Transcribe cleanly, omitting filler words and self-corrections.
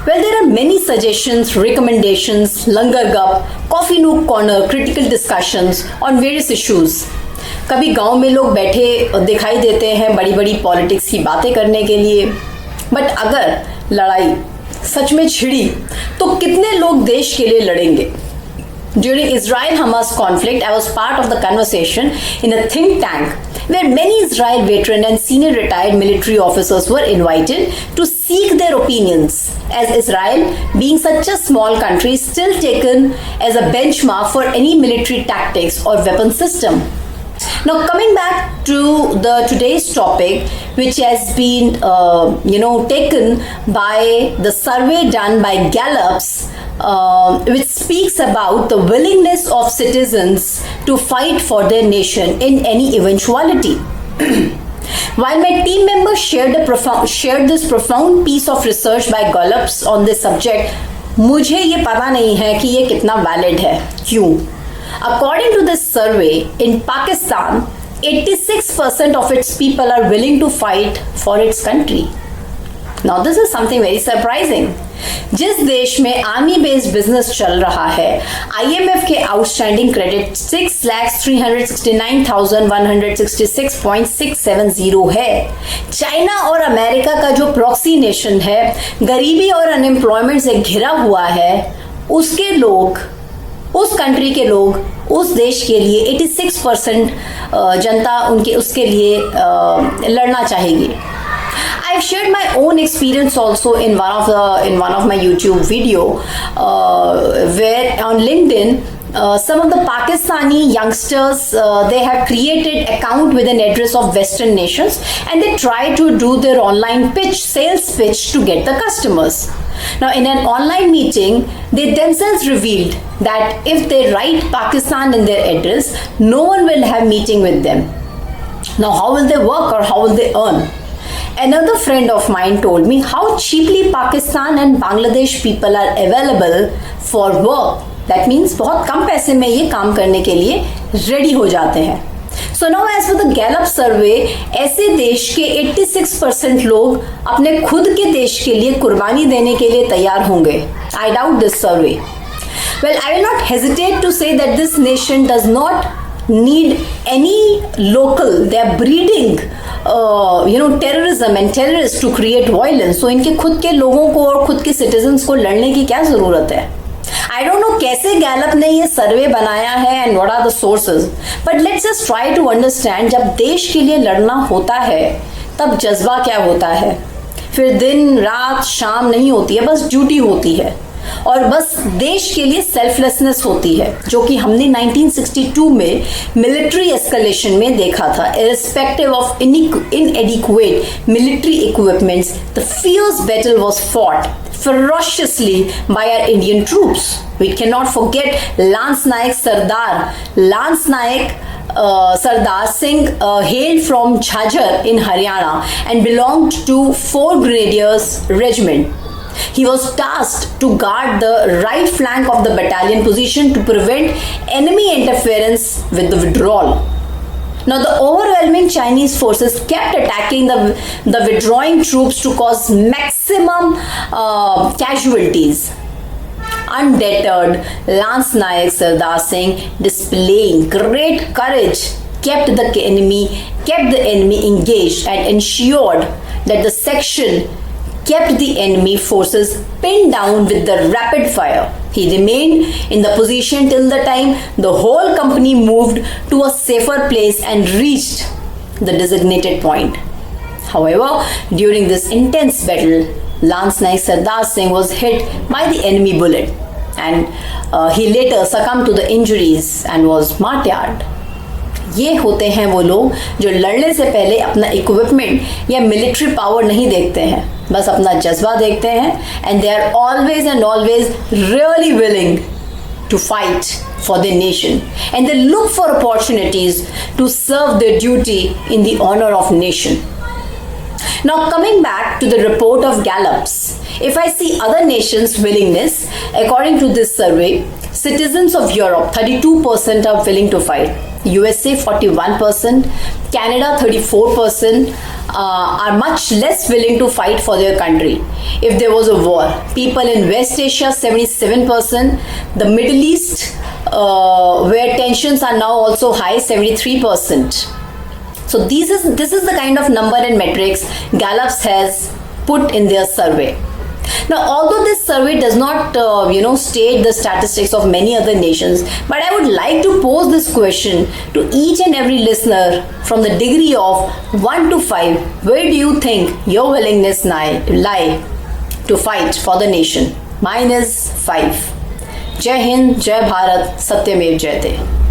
Well, there are many suggestions, recommendations, langar gup, coffee nook corner, critical discussions on various issues. कभी गांव में लोग बैठे दिखाई देते हैं बड़ी बड़ी पॉलिटिक्स की बातें करने के लिए, बट अगर लड़ाई सच में छिड़ी तो कितने लोग देश के लिए लड़ेंगे? During Israel-Hamas conflict, I was part of the conversation in a think tank where many Israel veteran and senior retired military officers were invited to seek their opinions, as Israel, being such a small country, is still taken as a benchmark for any military tactics or weapon system. Now, coming back to the today's topic, which has been taken by the survey done by Gallups, which speaks about the willingness of citizens to fight for their nation in any eventuality. While my team members shared this profound piece of research by Gallups on this subject, मुझे ये पता नहीं है कि ये कितना valid है. क्यों? According to this survey, in Pakistan, 86% of its people are willing to fight for its country. Now, this is something very surprising. जिस देश में आर्मी बेस्ड बिजनेस चल रहा है, IMF के आउटस्टैंडिंग क्रेडिट 6,369,166.670 है. चाइना और अमेरिका का जो प्रॉक्सी नेशन है, गरीबी और अनएम्प्लॉयमेंट से घिरा हुआ है, उसके लोग, उस कंट्री के लोग, उस देश के लिए 86% जनता उसके लिए लड़ना चाहेगी. I've shared my own experience also in one of my YouTube video where on LinkedIn some of the Pakistani youngsters they have created account with an address of Western nations and they try to do their online sales pitch to get the customers. Now, in an online meeting, they themselves revealed that if they write Pakistan in their address, no one will have meeting with them. Now, how will they work or how will they earn? Another friend of mine told me how cheaply Pakistan and Bangladesh people are available for work. That means बहुत कम पैसे में ये काम करने के लिए ready हो जाते हैं. So now as for the Gallup survey, ऐसे देश के 86% लोग अपने खुद के देश के लिए कुर्बानी देने के लिए तैयार होंगे. I doubt this survey. Well, I will not hesitate to say that this nation does not need any local. They are breeding terrorism and terrorists to create violence. So इनके खुद के लोगों को और खुद के citizens को लड़ने की क्या जरूरत है? I don't know कैसे गैलप ने ये सर्वे बनाया है and what are the sources, but let's just try to understand. जब देश के लिए लड़ना होता है तब जज्बा क्या होता है? फिर दिन रात शाम नहीं होती है, बस ड्यूटी होती है और बस देश के लिए सेल्फलेसनेस होती है, जो कि हमने 1962 में मिलिट्री एस्केलेशन में देखा था. Irrespective of inadequate military equipments, the fierce battle was fought ferociously by our Indian troops. We cannot forget Lance Naik Sardar Singh hailed from Jhajjar in Haryana and belonged to 4 Grenadiers Regiment. He was tasked to guard the right flank of the battalion position to prevent enemy interference with the withdrawal. Now, the overwhelming Chinese forces kept attacking the withdrawing troops to cause maximum casualties. Undeterred, Lance Naik Sardar Singh, displaying great courage, kept the enemy engaged and ensured that the section kept the enemy forces pinned down with the rapid fire. He remained in the position till the time the whole company moved to a safer place and reached the designated point. However, during this intense battle, Lance Naik Sardar Singh was hit by the enemy bullet and he later succumbed to the injuries and was martyred. ये होते हैं वो लोग जो लड़ने से पहले अपना इक्विपमेंट या मिलिट्री पावर नहीं देखते हैं, बस अपना जज्बा देखते हैं and they are always and always really willing to fight for their nation and they look for opportunities to serve their duty in the honor of nation. Now, coming back to the report of Gallups, if I see other nations' willingness, according to this survey, citizens of Europe, 32% are willing to fight. USA 41%, Canada 34% are much less willing to fight for their country if there was a war. People in West Asia 77%, the Middle East where tensions are now also high 73%. So this is the kind of number and metrics Gallup has put in their survey. Now, although this survey does not, state the statistics of many other nations, but I would like to pose this question to each and every listener from the degree of 1 to 5. Where do you think your willingness lie to fight for the nation? Mine is 5. Jai Hind, Jai Bharat, Satyameva Jayate.